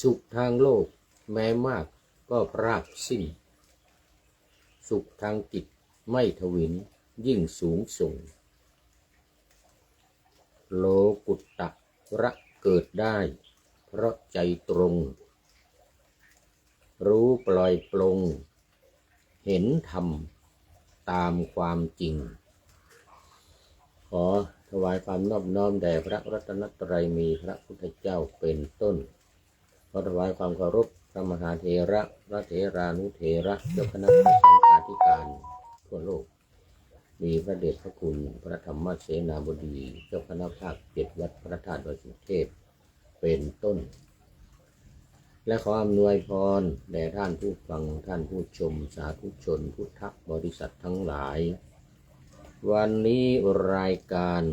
สุขทางโลกแม้มากก็พรากสิ้นสุขทางจิตไม่ทวินยิ่งสูงส่งโลกุตตระเกิดได้เพราะใจตรงรู้ปล่อยปลงเห็นธรรมตามความจริงขอถวายความนอบน้อมแด่พระรัตนตรัยมีพระพุทธเจ้าเป็นต้นขอถวายความเคารพพระมหาเถระพระเถรานุเถระเจ้าคณะพระสังฆาธิการทั่วโลกมีพระเดชพระคุณพระธรรมเสนาบดีเจ้าคณะภาค7วัดพระธาตุดอยสุเทพเป็นต้นและขออำนวยพรแด่ท่านผู้ฟังท่านผู้ชมสาธุชนพุทธบริษัททั้งหลายวันนี้รายการ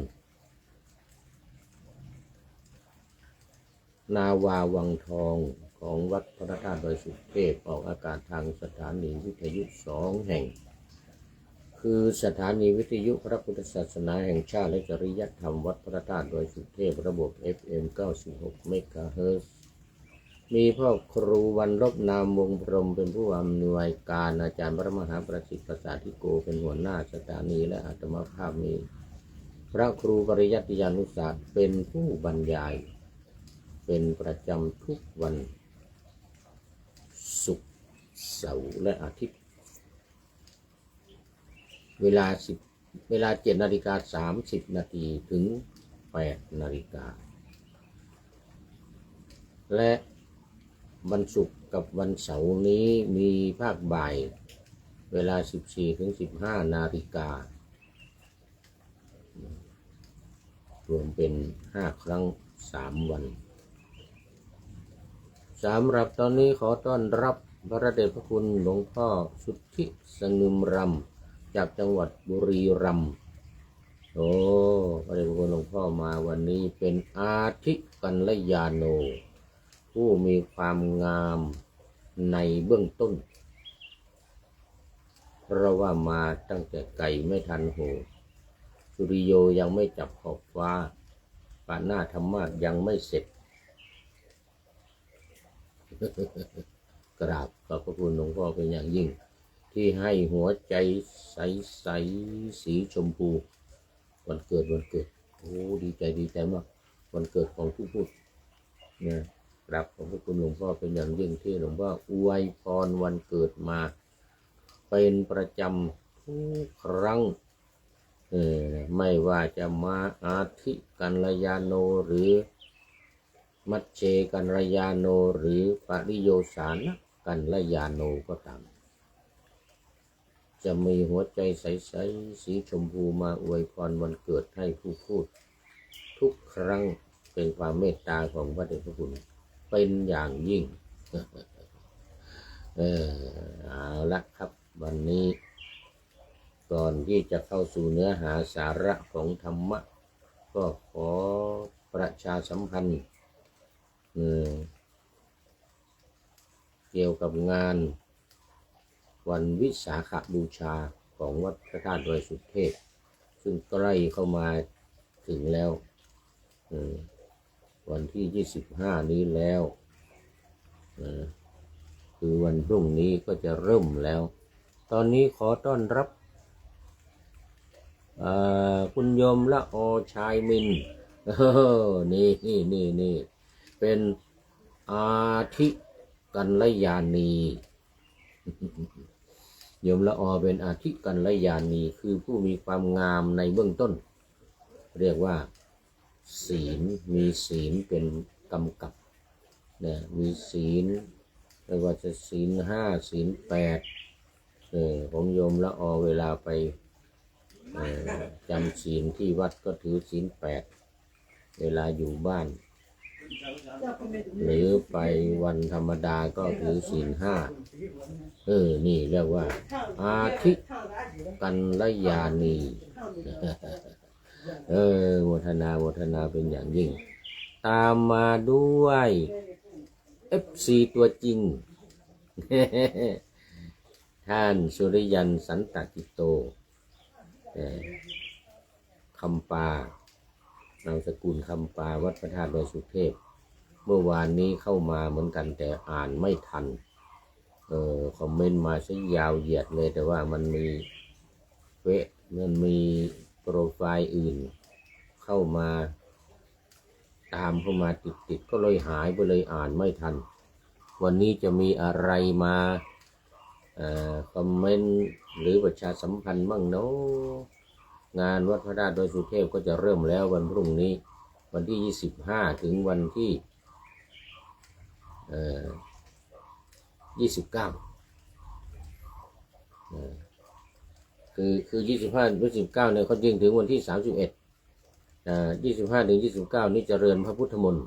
นาวาวังทองของวัดพระธาตุดอยสุเทพออกอากาศทางสถานีวิทยุ2แห่งคือสถานีวิทยุพระพุทธศาสนาแห่งชาติและจริยธรรมวัดพระธาตุดอยสุเทพระบบ FM 96 เมกะเฮิรตซ์มีพ่อครูวันลบนามวงพรหมเป็นผู้อำนวยการอาจารย์พระมหาประสิทธิ์ประสาธิโกเป็นหัวหน้าสถานีและอาตมาภาพมีพระครูปริยัติยานุศาสตร์เป็นผู้บรรยายเป็นประจำทุกวันศุกร์เสาร์และอาทิตย์เวลา7:30 นาทีถึง8 นาฬิกาและวันศุกร์กับวันเสาร์นี้มีภาคบ่ายเวลา 14-15 นาฬิการวมเป็น5 ครั้ง3 วันสำหรับตอนนี้ขอต้อนรับพระเดชพระคุณหลวงพ่อสุทธิสงึมรำจากจังหวัดบุรีรัมย์พระเดชพระคุณหลวงพ่อมาวันนี้เป็นอาทิกัลยาโนผู้มีความงามในเบื้องต้นเพราะว่ามาตั้งแต่ไก่ไม่ทันโหสุริโยยังไม่จับขอบฟ้าปาหน้าธรรมะยังไม่เสร็จกราบขอบพระคุณหลวงพ่อเป็นอย่างยิ่งที่ให้หัวใจใสๆสีชมพูวันเกิดโอ้ดีใจมากวันเกิดของผู้พูดเนี่ยกราบขอบพระคุณหลวงพ่อเป็นอย่างยิ่งที่หลวงพ่ออวยพรวันเกิดมาเป็นประจำทุกครั้งไม่ว่าจะมาอาทิกัลยาโนหรือมัชเชกัลยาโนหรือปริโยสานกัลยาโนก็ตามจะมีหัวใจใสๆสีชมพูมาอวยพรวันเกิดให้ผู้พูดทุกครั้งเป็นความเมตตาของพระเดชพระคุณเป็นอย่างยิ่งเอาละครับวันนี้ก่อนที่จะเข้าสู่เนื้อหาสาระของธรรมะก็ขอประชาสัมพันธ์เกี่ยวกับงานวันวิสาขบูชาของวัดพระธาตุดอยสุเทพซึ่งใกล้เข้ามาถึงแล้ววันที่25นี้แล้วคือวันพรุ่งนี้ก็จะเริ่มแล้วตอนนี้ขอต้อนรับคุณโยมละอชายมินนี่เป็นอาทิกัลยาณีโยมละอเป็นอาทิกัลยาณีคือผู้มีความงามในเบื้องต้นเรียกว่าศีลมีศีลเป็นกำกับเนี่ยมีศีลไม่ว่าจะศีล5ศีล8ของโยมละอเวลาไปจำศีลที่วัดก็ถือศีล8เวลาอยู่บ้านหรือไปวันธรรมดาก็ถือศีล5นี่เรียกว่าอาทิกัลยาณีโมทนาเป็นอย่างยิ่งตามมาด้วย FC ตัวจริง ท่านสุริยันสันตกิโตคำปานามสกุลคำปาวัดพระธาตุดอยสุเทพ เมื่อวานนี้เข้ามาเหมือนกันแต่อ่านไม่ทันคอมเมนต์มาซะยาวเหยียดเลยแต่ว่ามันมีมันมีโปรไฟล์อื่นเข้ามาตามเข้ามาติดก็เลยหายไปเลยอ่านไม่ทันวันนี้จะมีอะไรมาคอมเมนต์หรือประชาสัมพันธ์บ้างเนาะงานวัดพระธาตุดอยสุเทพก็จะเริ่มแล้ววันพรุ่งนี้วันที่25ถึงวันที่29คือ25 29เนี่ยเขาจึงถึงวันที่31 25 ถึง 29นี่เจริญพระพุทธมนต์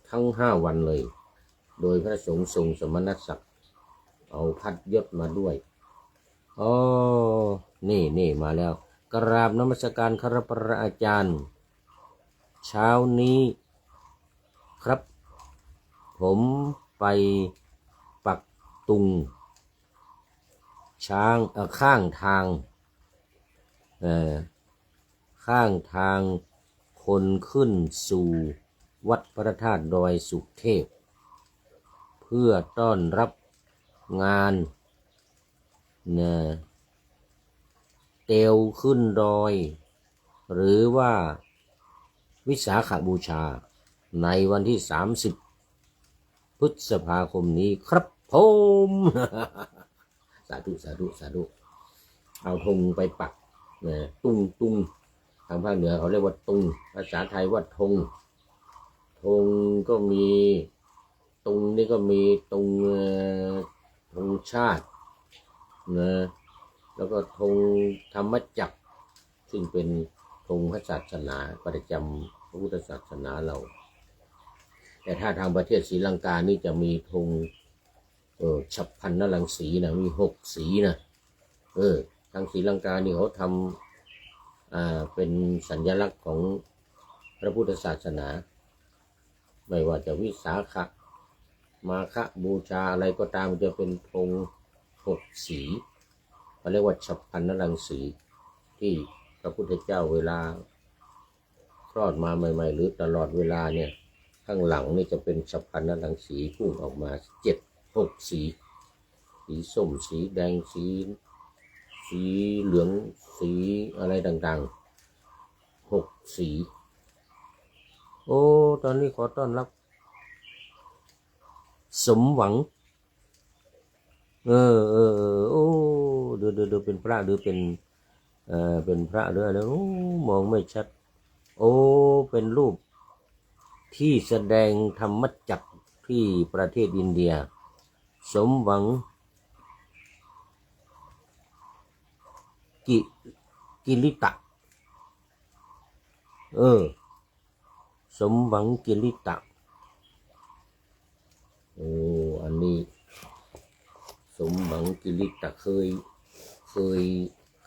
ทั้ง5วันเลยโดยพระสงฆ์ทรงสมณศักดิ์เอาพัดยศมาด้วยอ๋อนี่มาแล้วกราบนมัสการคารพระอาจารย์เช้านี้ครับผมไปปักตุงช้างข้างทางคนขึ้นสู่วัดพระธาตุดอยสุเทพเพื่อต้อนรับงานเตียวขึ้นดอยหรือว่าวิสาขบูชาในวันที่30 พฤษภาคมนี้ครับผม สาธุเอาธงไปปักตุงทางภาคเหนือเขาเรียกว่าตุงภาษาไทยว่าธงก็มีตุงนี่ก็มีตุงธงชาติแล้วก็ธงธรรมจักรซึ่งเป็นธงพระศาสนาประจำพระพุทธศาสนาเราแต่ถ้าทางประเทศศรีลังกานี่จะมีธงฉัพพรรณรังสีนะมี6 สีนะทางศรีลังกานี่เขาทำเป็นสัญลักษณ์ของพระพุทธศาสนาไม่ว่าจะวิสาขมาฆบูชาอะไรก็ตามจะเป็นธง6 สีเขาเรียกว่าฉัพพรรณรังสีที่พระพุทธเจ้าเวลาคลอดมาใหม่ๆหรือตลอดเวลาเนี่ยข้างหลังนี่จะเป็นฉัพพรรณรังสีพุ่งออกมา6 สีสีส้มสีแดงสีเหลืองสีอะไรต่างๆ6 สีโอ้ตอนนี้ขอต้อนรับสมหวังโอ้เดี๋ยวเป็นพระหรือเป็นพระหรืออะไรมองไม่ชัดโอ้เป็นรูปที่แสดงธรรมจักรที่ประเทศอินเดียสมหวังกิริตะสมหวังกิริตะอันนี้สมหวังกิริตะเคย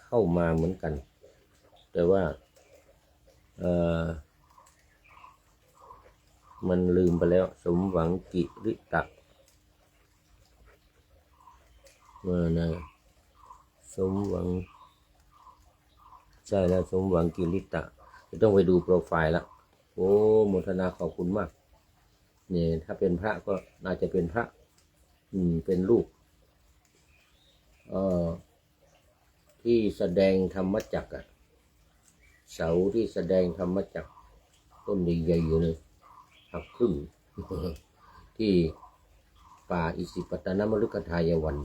เข้ามาเหมือนกันแต่ว่ามันลืมไปแล้วสมหวังกิริตะนะสมหวังใช่แล้วสมหวังกิริตะจะต้องไปดูโปรไฟล์แล้วโอ้โมทนาขอบคุณมากเนี่ยถ้าเป็นพระก็น่าจะเป็นพระเป็นรูปที่แสดงธรรมจักรเสาที่แสดงธรรมจักรต้นใหญ่ๆอยู่เลยหักครึ่ง ที่ป่าอิสิปตนมฤคทายวัน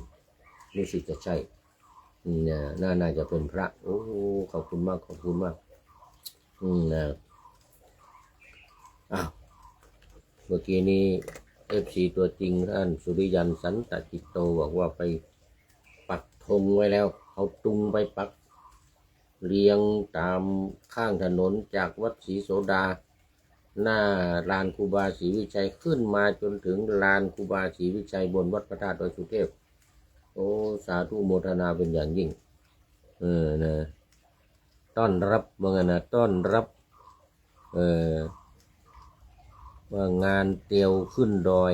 รู้สึกจะใช่น่าจะเป็นพระโอ้ขอบคุณมากนะเมื่อกี้นี้FC ตัวจริงท่านสุริยันสันตจิตโตบอกว่าไปปักธงไว้แล้วเอาตุงไปปักเรียงตามข้างถนนจากวัดศรีโสดาหน้าลานครูบาศรีวิชัยขึ้นมาจนถึงลานครูบาศรีวิชัยบนวัดพระธาตุดอยสุเทพโอ้สาธุโมทนาเป็นอย่างยิ่งนะต้อนรับเมื่อไงนะต้อนรับว่างานเตียวขึ้นดอย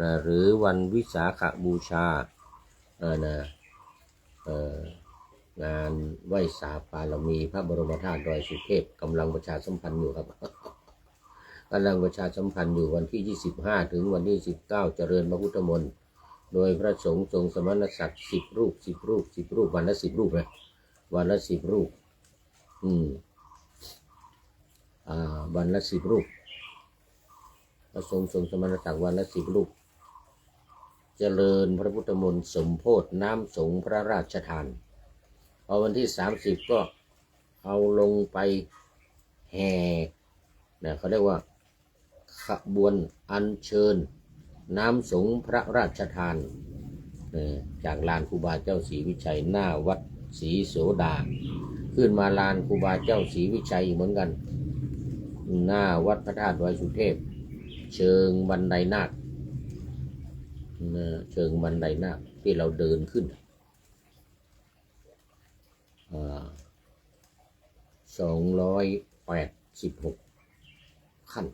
นะหรือวันวิสาขบูชา งานไหว้สาปารมีพระบรมธาตุดอยสุเทพกำลังประชาสัมพันธ์อยู่ครับ กำลังประชาสัมพันธ์อยู่วันที่25ถึงวันที่19เจริญพระพุทธมนต์โดยพระสงฆ์ทรงสมณศักดิ์10 รูป10 รูป10 รูปวันละ10 รูปนะวันละ10 รูปวันละ10 รูปพระสงฆ์ทรงสมณศักดิ์วันละ10 รูปเจริญพระพุทธมนต์สมโภชน้ำสงฆ์พระราชทานพอวันที่30ก็เอาลงไปแห่นะเขาเรียกว่าขบวนอัญเชิญน้ำสงฆ์พระราชทานจากลานครูบาเจ้าศรีวิชัยหน้าวัดศรีโสดาขึ้นมาลานครูบาเจ้าศรีวิชัยเหมือนกันหน้าวัดพระธาตุดอยสุเทพเชิงบันไดนาคเชิงบันไดนาคที่เราเดินขึ้น286 ขั้น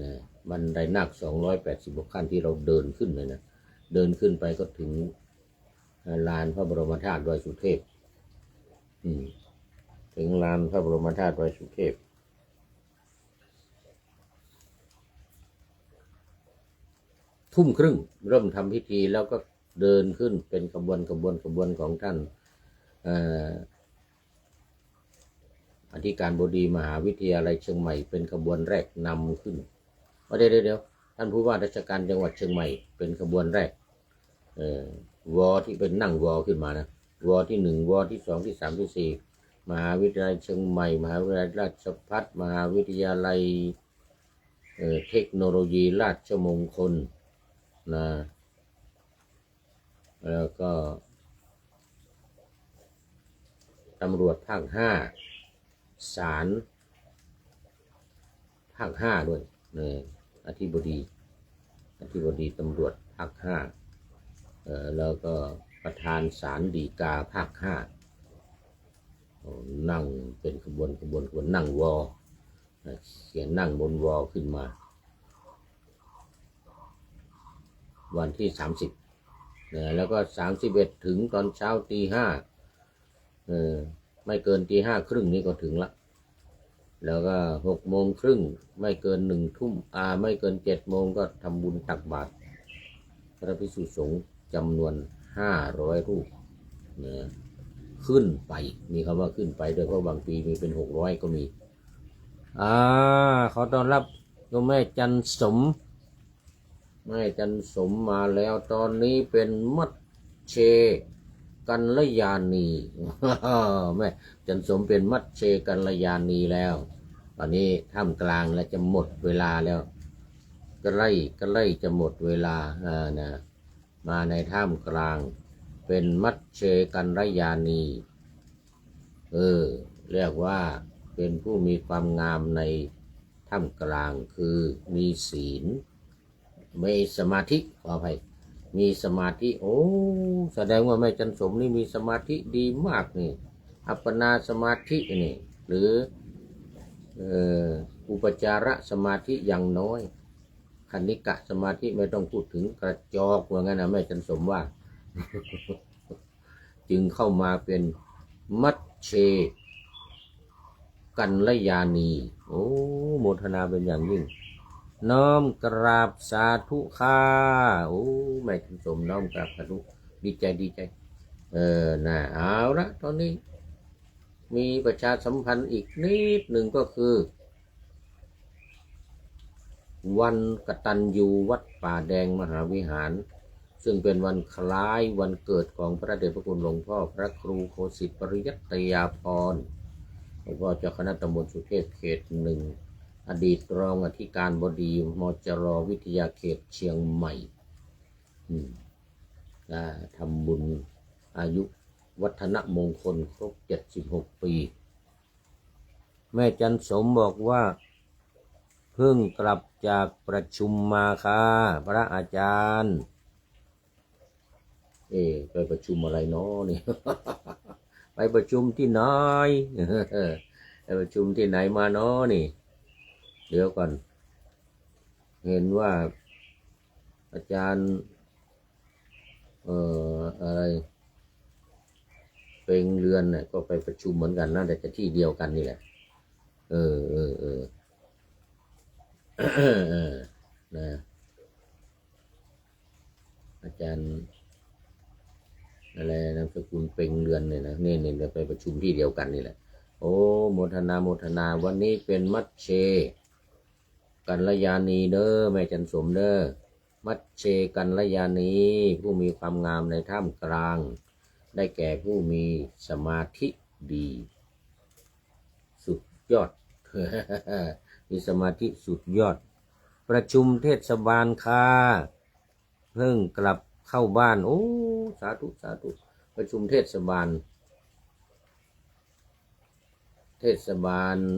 นะบันไดนาค286 ขั้นที่เราเดินขึ้นเลยนะเดินขึ้นไปก็ถึงลานพระบรมธาตุดอยสุเทพถึงลานพระบรมธาตุดอยสุเทพทุ่มครึ่งเริ่มทำพิธีแล้วก็เดินขึ้นเป็นขบวนของท่านอธิการบดีมหาวิทยาลัยเชียงใหม่เป็นขบวนแรกนำขึ้นเดี๋ยวท่านผู้ว่าราชการจังหวัดเชียงใหม่เป็นขบวนแรกวอที่เป็นนั่งวอขึ้นมานะวอที่1วอที่2ที่3ที่4มหาวิทยาลัยเชียงใหม่มหาวิทยาลัยราชภัฏมหาวิทยาลัยเทคโนโลยีราชมงคลนะแล้วก็ตำรวจภาค5ศาลภาค5ด้วยอธิบดีตำรวจภาค5แล้วก็ประธานศาลฎีกาภาค5นั่งเป็นขบวนนั่งวอเขียนนั่งบนวอขึ้นมาวันที่30แล้วก็31ถึงตอนเช้าตี 5ไม่เกินตี 5:30นี่ก็ถึงละแล้วก็6:30ไม่เกิน1 ทุ่มไม่เกิน7 โมงก็ทำบุญตักบาตรพระภิกษุสงฆ์จำนวน500 รูปขึ้นไปมีคำว่าขึ้นไปด้วยเพราะบางปีมีเป็น600ก็มีขอต้อนรับโยมแม่จันสมมาแล้วตอนนี้เป็นมัชเชกัลยาณีแม่จันสมเป็นมัชเชกัลยาณีแล้วตอนนี้ท่ามกลางและจะหมดเวลาแล้วใกล้จะหมดเวลานะมาในท่ามกลางเป็นมัชเชกัลยาณีเรียกว่าเป็นผู้มีความงามในท่ามกลางคือมีศีลมีสมาธิขออภัยมีสมาธิแสดงว่าแม่จันสมนี่มีสมาธิดีมากนี่อัปปนาสมาธินี่หรืออุปจารสมาธิอย่างน้อยคณิกะสมาธิไม่ต้องพูดถึงกระจอกว่างั้นนะแม่จันสมว่า จึงเข้ามาเป็นมัชเชกัลยาณีโมทนาเป็นอย่างยิ่งน้อมกราบสาธุค่ะแม่จันสมน้อมกราบสาธุดีใจเอาละตอนนี้มีประชาสัมพันธ์อีกนิดหนึ่งก็คือวันกตัญญูวัดป่าแดงมหาวิหารซึ่งเป็นวันคล้ายวันเกิดของพระเดชพระคุณหลวงพ่อพระครูโคสิตปริยัตยาภรณ์หลวงพ่อเจ้าคณะตำบลสุเทพเขต1อดีตรองอธิการบดีมจร.วิทยาเขตเชียงใหม่ทำบุญอายุวัฒนมงคลครบ76 ปีแม่จันสมบอกว่าเพิ่งกลับจากประชุมมาค่ะพระอาจารย์ไปประชุมอะไรเนาะนี่ ไปประชุมที่ไหน ไปประชุมที่ไหนมาเนาะนี่เดี๋ยวก่อนเห็นว่าอาจารย์อะไร เปงเรือนเนี่ยก็ไปประชุมเหมือนกันน่าจะที่เดียวกันนี่แหละเออเออเออนะอาจารย์อะไรนามสกุลเปงเรือนเนี่ยนะนี่ไปประชุมที่เดียวกันนี่แหละโอ้โมทนาโมทนาวันนี้เป็นมัชเชกัลยาณีเด้อแม่จันสมเด้อมัชเชกัลยาณีผู้มีความงามในท่ามกลางได้แก่ผู้มีสมาธิดีสุดยอด มีสมาธิสุดยอดประชุมเทศบาลค่ะเพิ่งกลับเข้าบ้านโอ้สาธุสาธุประชุมเทศบาล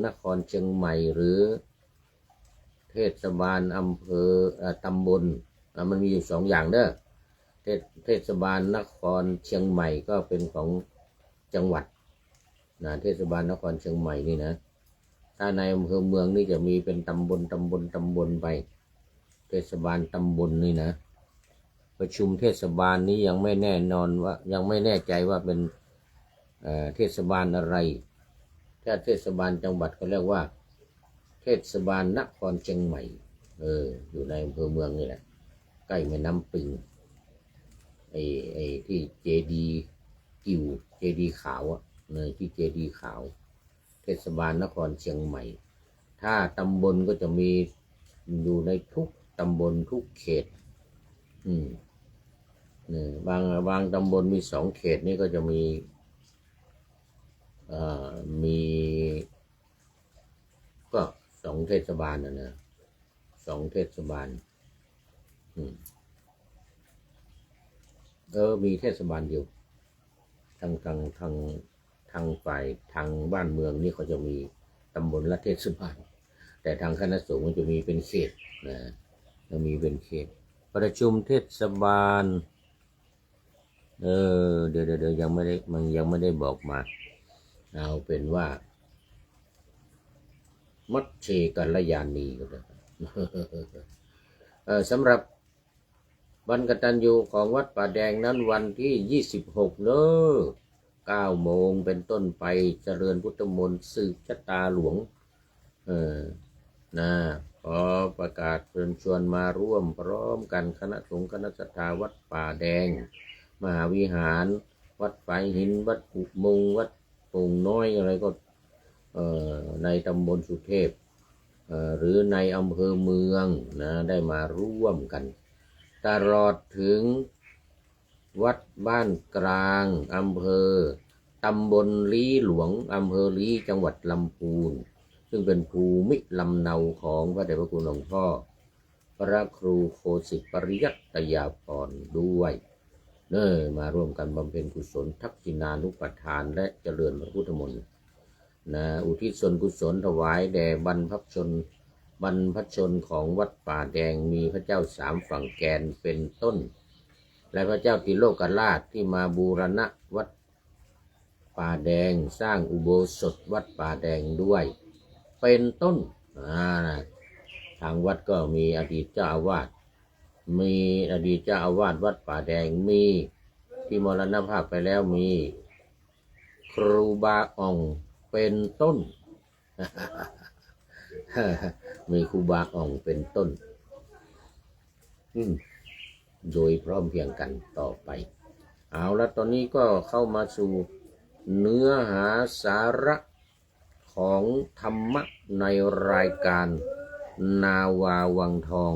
นครเชียงใหม่หรือเทศบาลอำเภอตำบลมันมีอยู่2 อย่างเด้อเทศบาลนครเชียงใหม่ก็เป็นของจังหวัดนะเทศบาลนครเชียงใหม่นี่นะถ้าในอำเภอเมืองนี่จะมีเป็นตำบลไปเทศบาลตำบลนี่นะประชุมเทศบาลนี้ยังไม่แน่นอนว่ายังไม่แน่ใจว่าเป็นเทศบาลอะไรถ้าเทศบาลจังหวัดก็เรียกว่าเทศบาลนครเชียงใหม่อยู่ในอำเภอเมืองนี่แหละใกล้แม่น้ำปิงไอ้ที่เจดีกิวเจดีขาวอ่ะที่เจดีขาวเทศบาลนครเชียงใหม่ถ้าตำบลก็จะมีอยู่ในทุกตำบลทุกเขตบางตำบลมี2 เขตนี่ก็จะมีก็2 เทศบาลนะ2 เทศบาลมีเทศบาลเดียวทางฝ่ายทางบ้านเมืองนี่เขาจะมีตำบลและเทศบาลแต่ทางคณะสงฆ์มันจะมีเป็นเขตนะจะมีเป็นเขตประชุมเทศบาลเดี๋ยวยังไม่ได้บอกมาเอาเป็นว่ามัชเชกัลยาณีก็ได้สำหรับวันกตัญญูของวัดป่าแดงนั้นวันที่269 โมงเป็นต้นไปเจริญพุทธมนต์สืบชะตาหลวงขอประกาศเชิญชวนมาร่วมพร้อมกันคณะสงฆ์คณะศรัทธาวัดป่าแดงมหาวิหารวัดฝายหินวัดอุโมงค์วัดโป่งน้อยอะไรก็ในตำบลสุเทพหรือในอำเภอเมืองนะได้มาร่วมกันตลอดถึงวัดบ้านกลางอำเภอตำบลลี้หลวงอำเภอลี้จังหวัดลำพูนซึ่งเป็นภูมิลำเนาของพระเดชพระคุณหลวงพ่อพระครูโคสิตปริยัตยาภรณ์ด้วยมาร่วมกันบำเพ็ญกุศลทักษิณานุปทานและเจริญพระพุทธมนต์อุทิศส่วนกุศลถวายแด่บรรพชนของวัดป่าแดงมีพระเจ้า3 ฝั่งแกนเป็นต้นและพระเจ้าติโลกราชที่มาบูรณะวัดป่าแดงสร้างอุโบสถวัดป่าแดงด้วยเป็นต้นทางวัดก็มีอดีตเจ้าอาวาสวัดป่าแดงมีที่มรณภาพไปแล้วมีครูบาอ่องเป็นต้น มีครูบาอ่องเป็นต้นโดยพร้อมเพรียงกันต่อไปเอาละตอนนี้ก็เข้ามาสู่เนื้อหาสาระของธรรมะในรายการนาวาวังทอง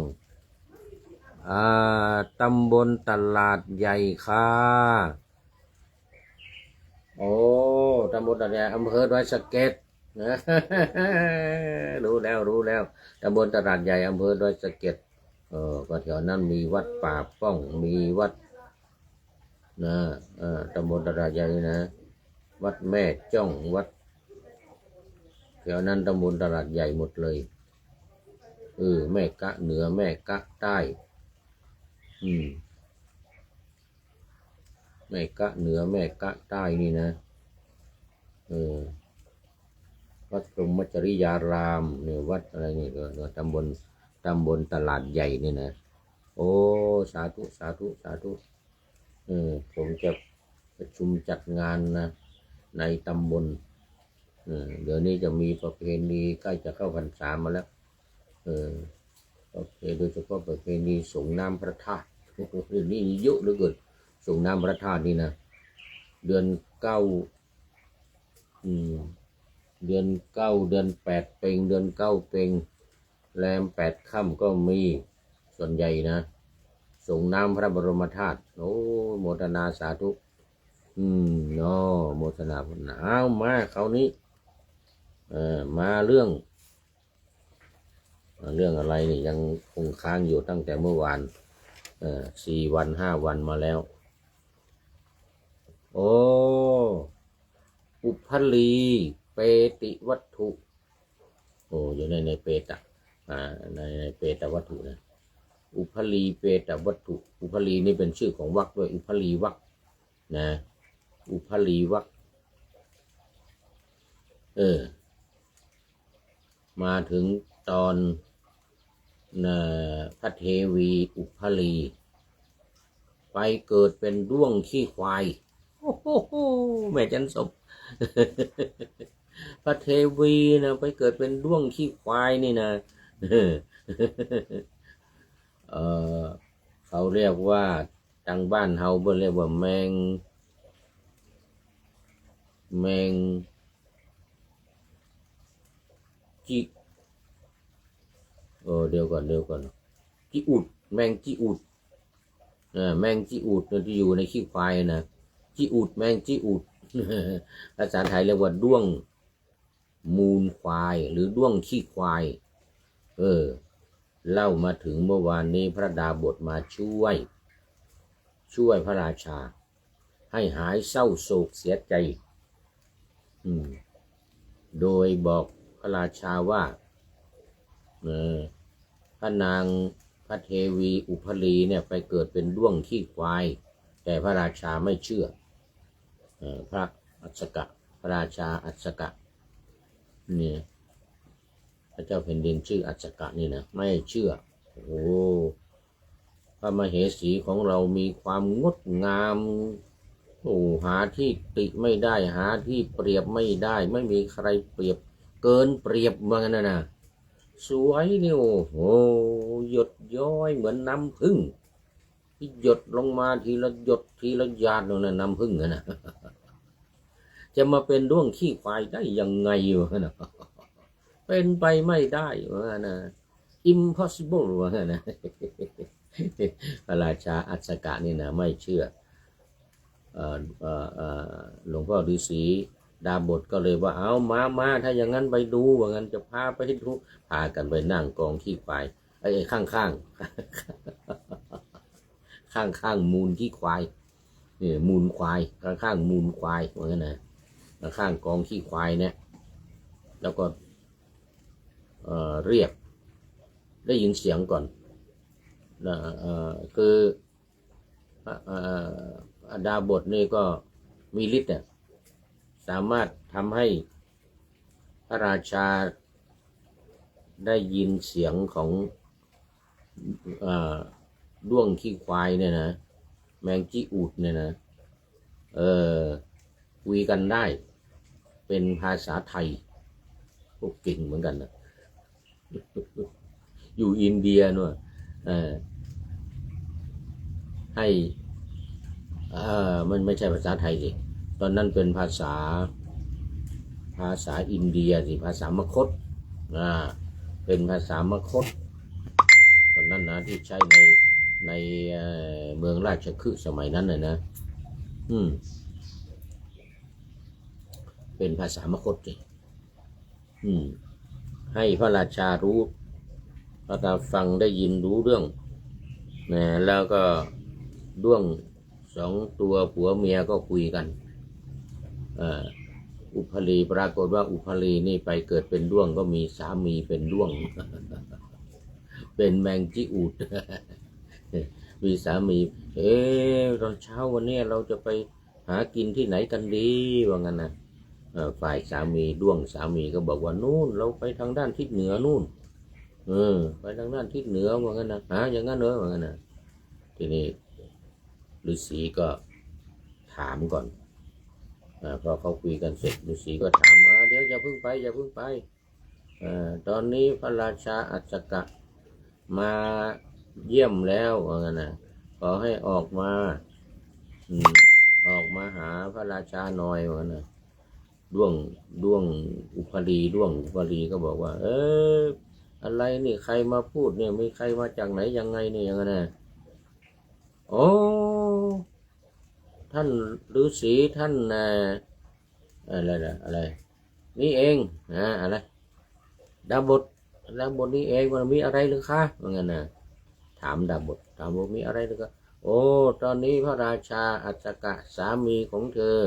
ตำบลตลาดใหญ่ค่ะตำบลตลาดใหญ่อำเภอดอยสะเก็ดรู้แล้วตำบลตลาดใหญ่อำเภอดอยสะเก็ดก็แถวนั้นมีวัดป่าป้องมีวัดตำบลตลาดใหญ่นะวัดแม่จ้องวัดแถวนั้นตำบลตลาดใหญ่หมดเลยแม่กะเหนือแม่กะใต้แม่กะเหนือแม่กะใต้นี่นะวัดพรหมจริยารามเนี่ยวัดอะไรนี่ก็ตำบลตลาดใหญ่นี่นะโอ้สาธุผมจะประชุมจัดงานนะ ในตำบลเดี๋ยวนี้จะมีประเพณีใกล้จะเข้าพรรษามาแล้วโดยเฉพาะประเพณีส่งน้ำพระธาตุนี่เยอะเหลือเกินส่งน้ำพระธาตุนี่นะเดือนเก้าเดือนเก้าเดือนแปดเพ็งเดือนเก้าเพ็งแรมแปดค่ำก็มีส่วนใหญ่นะส่งน้ำพระบรมธาตุโอ้โมทนาสาธุเนาะโมทนาผลเอามาคราวนี้มาเรื่องอะไรนี่ยังคงค้างอยู่ตั้งแต่เมื่อวาน4 วัน5 วันมาแล้วโอ้อุพลีเปติวัตถุโอ้อยู่ในเปตะในเปตวัตถุนะอุพลีเปตวัตถุอุพลีนี่เป็นชื่อของวรรคด้วยอุพลีวรรคนะอุพลีวรรคมาถึงตอนพระเทวีอุพลีไปเกิดเป็นด้วงขี้ควายโอ้โหแม่จันสม พระเทวีนะไปเกิดเป็นด้วงขี้ควายนี่นะ เขาเรียกว่าทางบ้านเฮาเรียกว่าแมงจิเดี๋ยวก่อนจิอุดแมงจิอุดแมงจิอุดที่อยู่ในขี้ควายนะจิอุดแมงจิอุด ภาษาไทยเรียกว่าด้วงมูลควายหรือด้วงขี้ควายเล่ามาถึงเมื่อวานนี้พระดาบทมาช่วยพระราชาให้หายเศร้าโศกเสียใจโดยบอกพระราชาว่าพระนางพระเทวีอุพลีเนี่ยไปเกิดเป็นด้วงขี้ควายแต่พระราชาไม่เชื่อพระอัสสกะพระราชาอัสสกะนี่พระเจ้าแผ่นดินชื่ออัสสกะนี่นะไม่เชื่อโอ้พระมเหสีของเรามีความงดงามหาที่ติไม่ได้หาที่เปรียบไม่ได้ไม่มีใครเปรียบเกินเปรียบว่างั้นนะสวยนี่โอ้โหหยดย้อยเหมือนน้ำผึ้งที่หยดลงมาทีละหยดทีละหยาดนั่นน้ำผึ้งนะจะมาเป็นด้วงขี้ควายได้ยังไงวะนะเป็นไปไม่ได้วะนะ impossible วะนะพระราชาอัสสกะนี่นะไม่เชื่อหลวงพ่อฤาษีดาบทก็เลยว่าเอามาถ้าอย่างนั้นไปดูว่างั้นจะพาไปดูพากันไปนั่งกองขี้ควายข้างมูลขี้ควายนี่มูลควายข้างมูลควายว่างั้นนะข้างกองขี้ควายเนี่ยแล้วก็เรียกได้ยินเสียงก่อนคือดาบทนี่ก็มีฤทธิ์เนี่ยสามารถทำให้พระราชาได้ยินเสียงของด้วงขี้ควายเนี่ยนะแมงจิอูดเนี่ยนะคุยกันได้เป็นภาษาไทยพวกเก่งเหมือนกันนะ อยู่อินเดียนู่นให้มันไม่ใช่ภาษาไทยสิตอนนั้นเป็นภาษาอินเดียสิภาษามคธเป็นภาษามคธตอนนั้นนะที่ใช้ในเมืองราชคฤห์สมัยนั้นนะเป็นภาษามคธสิให้พระราชารู้พระตาฟังได้ยินรู้เรื่องนะแล้วก็ด้วง2 ตัวผัวเมียก็คุยกันอุพลีปรากฏว่าอุพลีนี่ไปเกิดเป็นด้วงก็มีสามีเป็นด้วง เป็นแมงจิอูด มีสามีตอนเช้าวันนี้เราจะไปหากินที่ไหนกันดีว่างั้นนะฝ่ายสามีด้วงสามีก็บอกว่านู่นเราไปทางด้านทิศเหนือนู่นไปทางด้านทิศเหนือว่างั้นนะอย่างนั้นว่างั้นนะทีนี้ฤาษีก็ถามก่อน พอเขาคุยกันเสร็จฤาษีก็ถามเดี๋ยวอย่าเพิ่งไปอย่าเพิ่งไปตอนนี้พระราชาอัศกะมาเยี่ยมแล้วว่างั้นนะขอให้ออกมาหาพระราชาหน่อยว่างั้นนะด้วงอุปลีก็บอกว่าอะไรนี่ใครมาพูดเนี่ยมีใครมาจากไหนยังไงเนี่ยยังไงนะโอ้ท่านฤาษีท่านอะไรนี่เองอะไรดาบทนี่เองมันมีอะไรหรือคะว่างั้นนะถามดาบทมีอะไรหรือคะโอ้ตอนนี้พระราชาอัศกะสามีของเธอ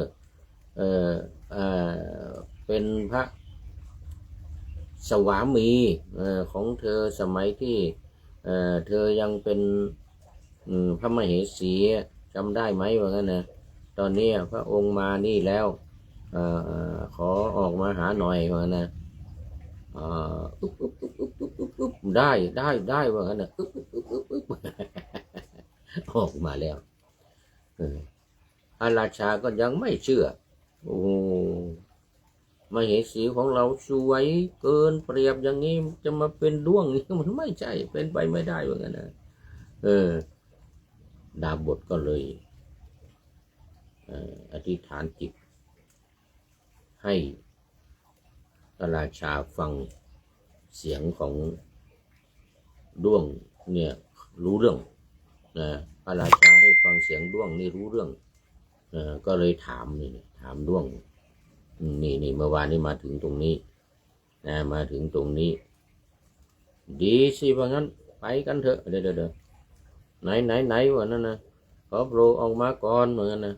เป็นพระสวามีของเธอสมัยที่เธอยังเป็นพระมเหสีจำได้ไหมว่างั้นนะตอนนี้พระองค์มานี่แล้วขอออกมาหาหน่อยว่างั้นนะได้ว่างั้นนะออกมาแล้วพระราชาก็ยังไม่เชื่อโอ้มเหสีของเราสวยเกินเปรียบอย่างนี้จะมาเป็นด้วงนี่มันไม่ใช่เป็นไปไม่ได้ว่างั้นนะดาบทก็เลยอธิษฐานจิตให้พระราชาฟังเสียงของด้วงเนี่ยรู้เรื่องพระราชาให้ฟังเสียงด้วงนี่รู้เรื่องก็เลยถามด้วงนี่เมื่อวานนี้มาถึงตรงนี้มาถึงตรงนี้ดีสิว่างั้นไปกันเถอะเดี๋ยวไหนวะนั่นนะขอโปรดออกมาก่อนเหมือนกันนะ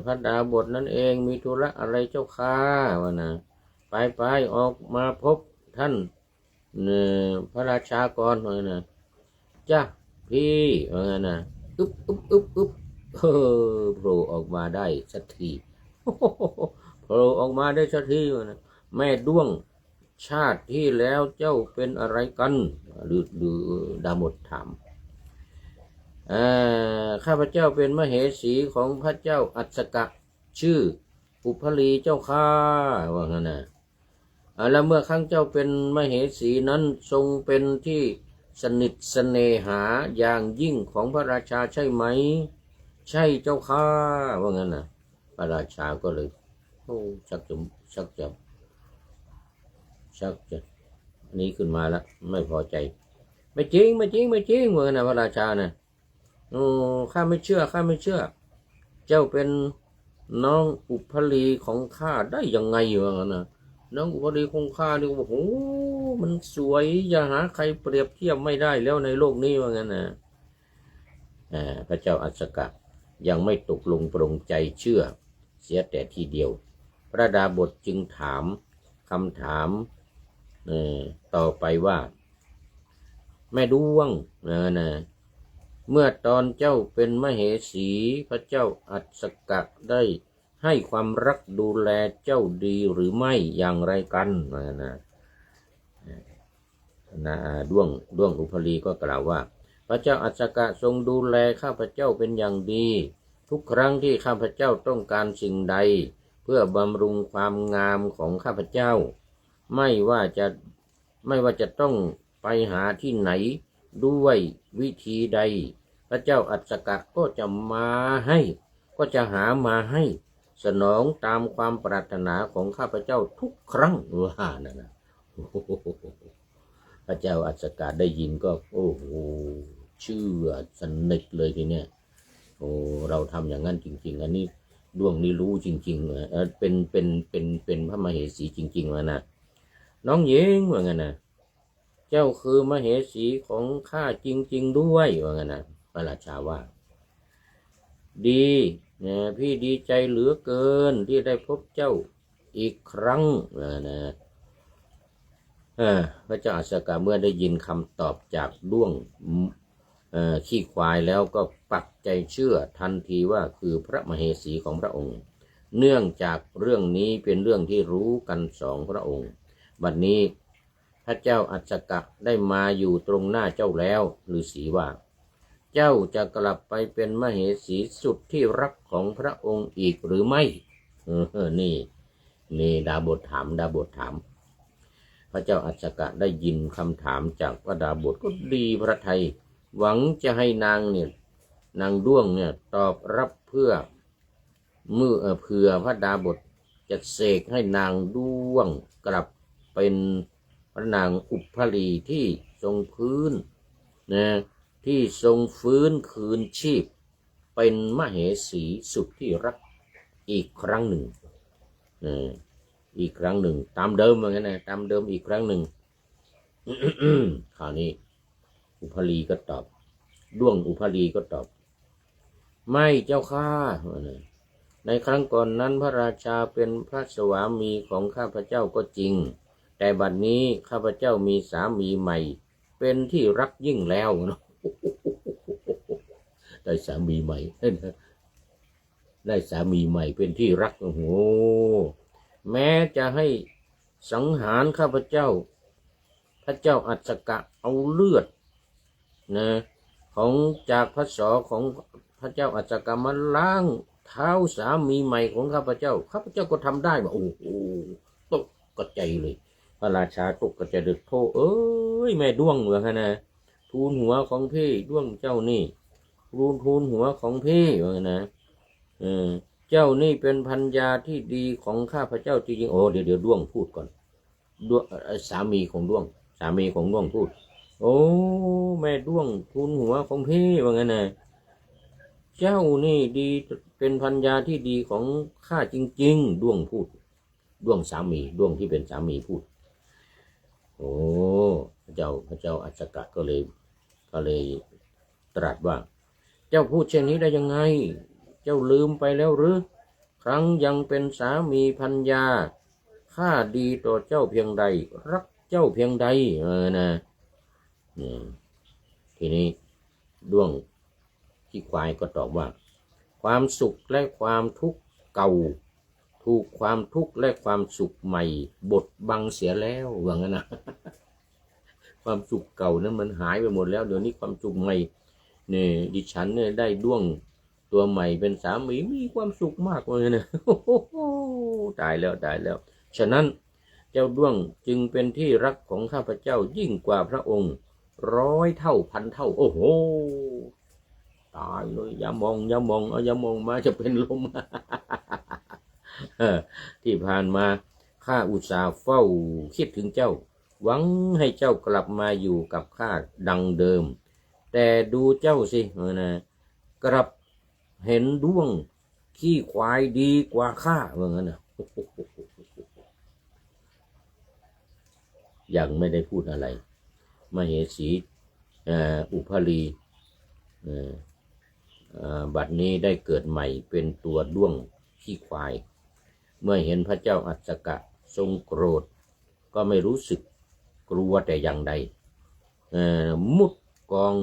พระดาบทนั่นเองมีธุระอะไรเจ้าค่ะวะนะไปออกมาพบท่านพระราชาก่อนเหมือนกันนะจ้ะพี่เหมือนกันนะอึ๊บโผล่ออกมาได้สักทีโผล่ออกมาได้สักทีนะแม่ด้วงชาติที่แล้วเจ้าเป็นอะไรกันหรือดาบทถามข้าพเจ้าเป็นมเหสีของพระเจ้าอัศกะชื่ออุพลีเจ้าข้าว่างั้นนะแล้วเมื่อครั้งเจ้าเป็นมเหสีนั้นทรงเป็นที่สนิทเสน่หาอย่างยิ่งของพระราชาใช่ไหมใช่เจ้าข้าว่างั้นนะพระราชาก็เลยชักจะนี้ขึ้นมาแล้วไม่พอใจไม่จริงว่างั้นนะพระราชานะข้าไม่เชื่อเจ้าเป็นน้องอุพลีของข้าได้ยังไงวะงั้นนะน้องอุพลีของข้านี่โอ้โหมันสวยอย่าหาใครเปรียบเทียบไม่ได้แล้วในโลกนี้ว่างั้นนะพระเจ้าอัศกะยังไม่ตกลงปรงใจเชื่อเสียแต่ทีเดียวพระดาบทจึงถามคำถามต่อไปว่าแม่ด้วงนะเมื่อตอนเจ้าเป็นมเหสีพระเจ้าอัศกะได้ให้ความรักดูแลเจ้าดีหรือไม่อย่างไรกันด้วงอุพลีก็กล่าวว่าพระเจ้าอัศกะทรงดูแลข้าพเจ้าเป็นอย่างดีทุกครั้งที่ข้าพเจ้าต้องการสิ่งใดเพื่อบำรุงความงามของข้าพเจ้าไม่ว่าจะต้องไปหาที่ไหนด้วยวิธีใดพระเจ้าอัศกะก็จะหามาให้สนองตามความปรารถนาของข้าพเจ้าทุกครั้งว่านั่นนะพระเจ้าอัศกะได้ยินก็โอ้โหเชื่อสนิทเลยทีเนี้ยเราทำอย่างนั้นจริงๆอันนี้ดวงนี้รู้จริงๆเป็นพระมเหสีจริงๆว่านะน้องหญิงว่างั้นนะเจ้าคือมเหสีของข้าจริงๆด้วยว่างั้นนะพระราชาว่าดีพี่ดีใจเหลือเกินที่ได้พบเจ้าอีกครั้งนะพระเจ้าอัศกะเมื่อได้ยินคำตอบจากด้วงขี้ควายแล้วก็ปักใจเชื่อทันทีว่าคือพระมเหสีของพระองค์เนื่องจากเรื่องนี้เป็นเรื่องที่รู้กันสองพระองค์บัดนี้พระเจ้าอัศกะได้มาอยู่ตรงหน้าเจ้าแล้วฤาษีว่าเจ้าจะกลับไปเป็นมเหสีสุดที่รักของพระองค์อีกหรือไม่ นี่ดาบทถามพระเจ้าอัศกะได้ยินคำถามจากพระดาบทก็ดีพระทัยหวังจะให้นางเนี่ยนางด้วงเนี่ยตอบรับเพื่อเผื่อพระดาบทจะเสกให้นางด้วงกลับเป็นพระนางอุปภลีที่ทรงพื้นนะที่ทรงฟื้นคืนชีพเป็นมเหสีสุดที่รักอีกครั้งหนึ่งอีกครั้งหนึ่งตามเดิมเหมือนกันนะตามเดิมอีกครั้งหนึ่ง คราวนี้อุปภลีก็ตอบด้วงอุปภลีก็ตอบไม่เจ้าข้าในครั้งก่อนนั้นพระราชาเป็นพระสวามีของข้าพเจ้าก็จริงแต่บัดนี้ข้าพเจ้ามีสามีใหม่เป็นที่รักยิ่งแล้วได้สามีใหม่ได้สามีใหม่เป็นที่รักโอ้โหแม้จะให้สังหารข้าพเจ้าพระเจ้าอัศกะเอาเลือดนะของจากพระศรของพระเจ้าอัศกะมาล้างเท้าสามีใหม่ของข้าพเจ้าก็ทำได้มาโอ้โหตกกระใจเลยพระราชาตกกระใจดึกโทเอ้ยแม่ด้วงเหรอฮะนะทูลหัวของพี่ด้วงเจ้านี่ทูลหัวของพี่ว่านะเจ้านี่เป็นภรรยาที่ดีของข้าพเจ้าจริงๆโอ้เดี๋ยวด้วงพูดก่อนด้วงสามีของด้วงพูดโอ้แม่ด้วงทูลหัวของพี่ว่างั้นนะเจ้านี่ดีเป็นภรรยาที่ดีของข้าจริงๆด้วงพูดด้วงสามีด้วงที่เป็นสามีพูดโอ้พระเจ้าอัศกะก็เลยตรัสว่าเจ้าพูดเช่นนี้ได้ยังไงเจ้าลืมไปแล้วหรือครั้งยังเป็นสามีภรรยาข้าดีต่อเจ้าเพียงใดรักเจ้าเพียงใดนะทีนี้ด้วงขี้ควายก็ตอบว่าความสุขและความทุกข์เก่าถูกความทุกข์และความสุขใหม่บดบังเสียแล้วว่างั้นนะความสุขเก่านั้นมันหายไปหมดแล้วเดี๋ยวนี้ความสุขใหม่เนี่ยดิฉันเนี่ยได้ด้วงตัวใหม่เป็นสามีความสุขมากเลยนะตายแล้วฉะนั้นเจ้าด้วงจึงเป็นที่รักของข้าพเจ้ายิ่งกว่าพระองค์100 เท่าพันเท่าโอ้โหตายเลยอย่ามองมาจะเป็นลม ที่ผ่านมาข้าอุตส่าห์เฝ้าคิดถึงเจ้าหวังให้เจ้ากลับมาอยู่กับข้าดังเดิมแต่ดูเจ้าสินะกลับเห็นด้วงขี้ควายดีกว่าข้าว่างั้นนะยังไม่ได้พูดอะไรมเหสีอุปภลีบัดนี้ได้เกิดใหม่เป็นตัวด้วงขี้ควายเมื่อเห็นพระเจ้าอัศกะทรงโกรธก็ไม่รู้สึกกลัวแต่อย่างใดมุดกอง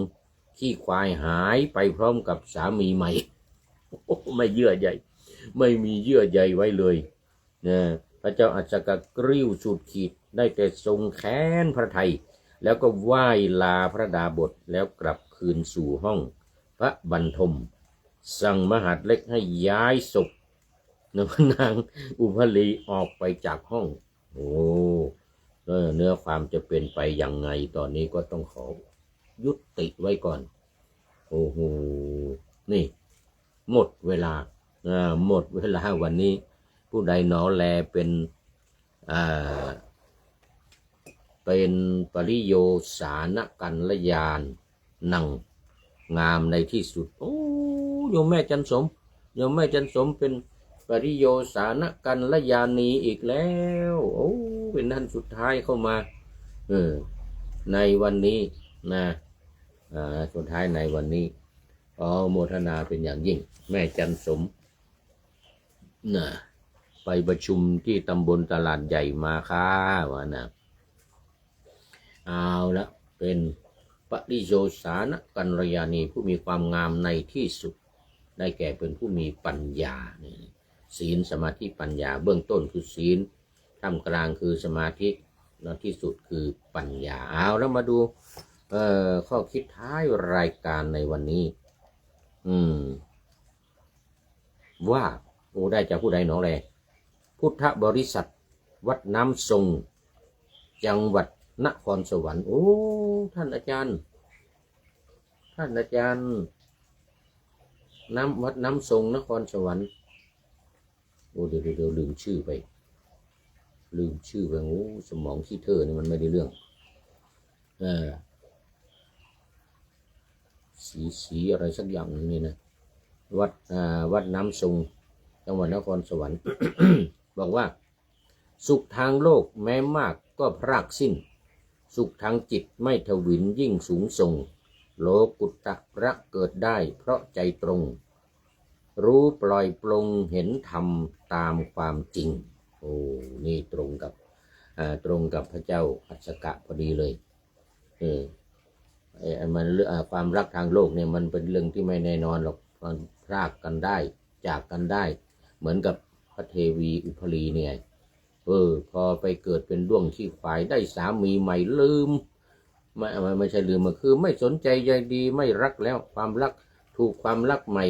ขี้ควายหายไปพร้อมกับสามีใหม่ไม่เยื่อใยไม่มีเยื่อใยไว้เลยพระเจ้าอัศกะกริ้วสุดขีดได้แต่ทรงแค้นพระทัยแล้วก็ไหว้ลาพระดาบทแล้วกลับคืนสู่ห้องพระบรรทมสั่งมหาดเล็กให้ย้ายศพนางอุปภลีออกไปจากห้องโอ้เนื้อความจะเป็นไปยังไงตอนนี้ก็ต้องขอยุติไว้ก่อนโอ้โหนี่หมดเวลาวันนี้ผู้ใดหนอแลเป็นปริโยสานกัลยานนังงามในที่สุดโอ้โยมแม่จันสมเป็นปริโยสานกัลยานีอีกแล้วโอ้เป็นท่านสุดท้ายเข้ามาในวันนี้นะสุดท้ายในวันนี้โมทนาเป็นอย่างยิ่งแม่จันสมนะไปประชุมที่ตำบลตลาดใหญ่มาค่ะว่านะเอาละเป็นปริโยสานกัลยาณีผู้มีความงามในที่สุดได้แก่เป็นผู้มีปัญญาศีลสมาธิปัญญาเบื้องต้นคือศีลท่ามกลางคือสมาธิแล้วที่สุดคือปัญญาเอาแล้วมาดูข้อคิดท้ายรายการในวันนี้ว่าโอ้ได้จากผู้ใดหนอแล พุทธบริษัทวัดน้ำทรงจังหวัดนครสวรรค์โอ้ท่านอาจารย์วัดน้ำทรงนครสวรรค์โอ้เดี๋ยวลืมชื่อไปโอ้สมองขี้เธอนี่มันไม่ได้เรื่องสีอะไรสักอย่างนี่นะวัดน้ำทรงจังหวัดนครสวรรค์ บอกว่าสุขทางโลกแม้มากก็พรากสิ้นสุขทางจิตไม่ทวินยิ่งสูงส่งโลกุตตระเกิดได้เพราะใจตรงรู้ปล่อยปลงเห็นธรรมตามความจริงโอ้นี่ตรงกับพระเจ้าอัสสกะพอดีเลยมันความรักทางโลกเนี่ยมันเป็นเรื่องที่ไม่แน่นอนหรอกมันพรากกันได้จากกันได้เหมือนกับพระเทวีอุพลีเนี่ยพอไปเกิดเป็นด้วงขี้ควายได้สามีใหม่ลืมไม่ใช่ลืมคือไม่สนใจใยดีไม่รักแล้วความรักถูกความรักใหม่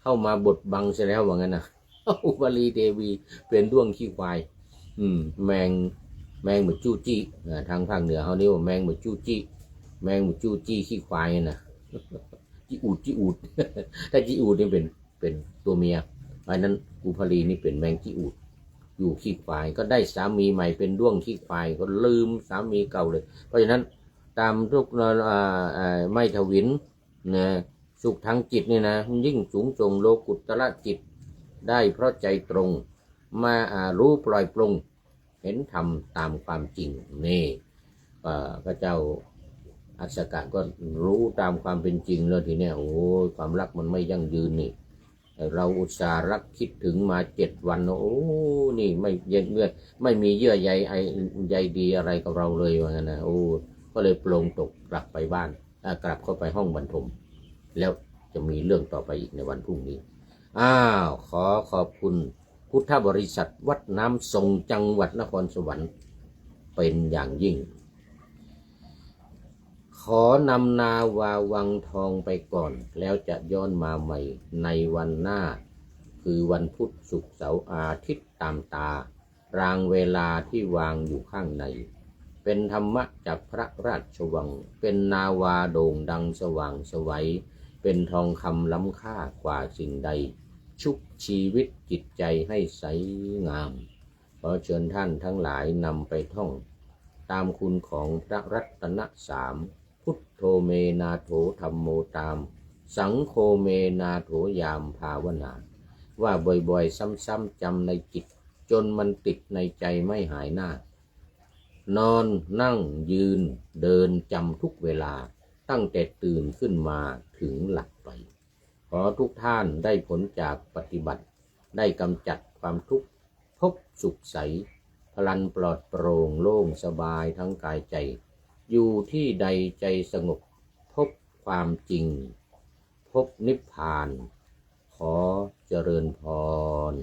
เข้ามาบดบังเสียแล้วว่างั้นนะอุพลีเทวีเป็นด้วงขี้ควายแมงเหมือนจู้จี้ทางภาคเหนือเขาเรียกว่าแมงเหมือนจู้จี้แมงเหมือนจู้จี้ขี้ควายนะจี้อูดถ้าจี้อูดนี่เป็นตัวเมียอันนั้นอุพลีนี่เป็นแมงจี้อูดอยู่ขี้ควายก็ได้สามีใหม่เป็นด้วงขี้ควายก็ลืมสามีเก่าเลยเพราะฉะนั้นตามทุกไม่ทวินนะสุขทางจิตนี่นะยิ่งสูงส่งโลกุตระจิตได้เพราะใจตรงมารู้ปล่อยปลงเห็นธรรมตามความจริงนี่พระเจ้าอัสสกะก็รู้ตามความเป็นจริงแล้วทีเนี้ยโอ้ความรักมันไม่ยั่งยืนนี่เราอุตส่าห์รักคิดถึงมา7 วันโอ้นี่ไม่มีเยื่อใยดีอะไรกับเราเลยว่างั้นนะโอ้ก็เลยปลงตกกลับไปบ้านกลับเข้าไปห้องบรรทมแล้วจะมีเรื่องต่อไปอีกในวันพรุ่งนี้ขอบคุณพุทธบริษัทวัดน้ำทรงจังหวัดนครสวรรค์เป็นอย่างยิ่งขอนำนาวาวังทองไปก่อนแล้วจะย้อนมาใหม่ในวันหน้าคือวันพุธศุกร์เสาร์อาทิตย์ตามตารางเวลาที่วางอยู่ข้างในเป็นธรรมะจากพระราชวังเป็นนาวาโด่งดังสว่างไสวเป็นทองคำล้ำค่ากว่าสิ่งใดชุบชีวิตจิตใจให้ใสงามขอเชิญท่านทั้งหลายนำไปท่องตามคุณของพระรัตน3พุทโธเมนาโถธัมโมตามสังโฆเมนาโถยามภาวนาว่าบ่อยๆซ้ำๆจำในจิตจนมันติดในใจไม่หายหน้านอนนั่งยืนเดินจำทุกเวลาตั้งแต่ตื่นขึ้นมาถึงหลับไปขอทุกท่านได้ผลจากปฏิบัติได้กำจัดความทุกข์พบสุขใสพลันปลอดโปร่งโล่งสบายทั้งกายใจอยู่ที่ใดใจสงบพบความจริงพบนิพพานขอเจริญพร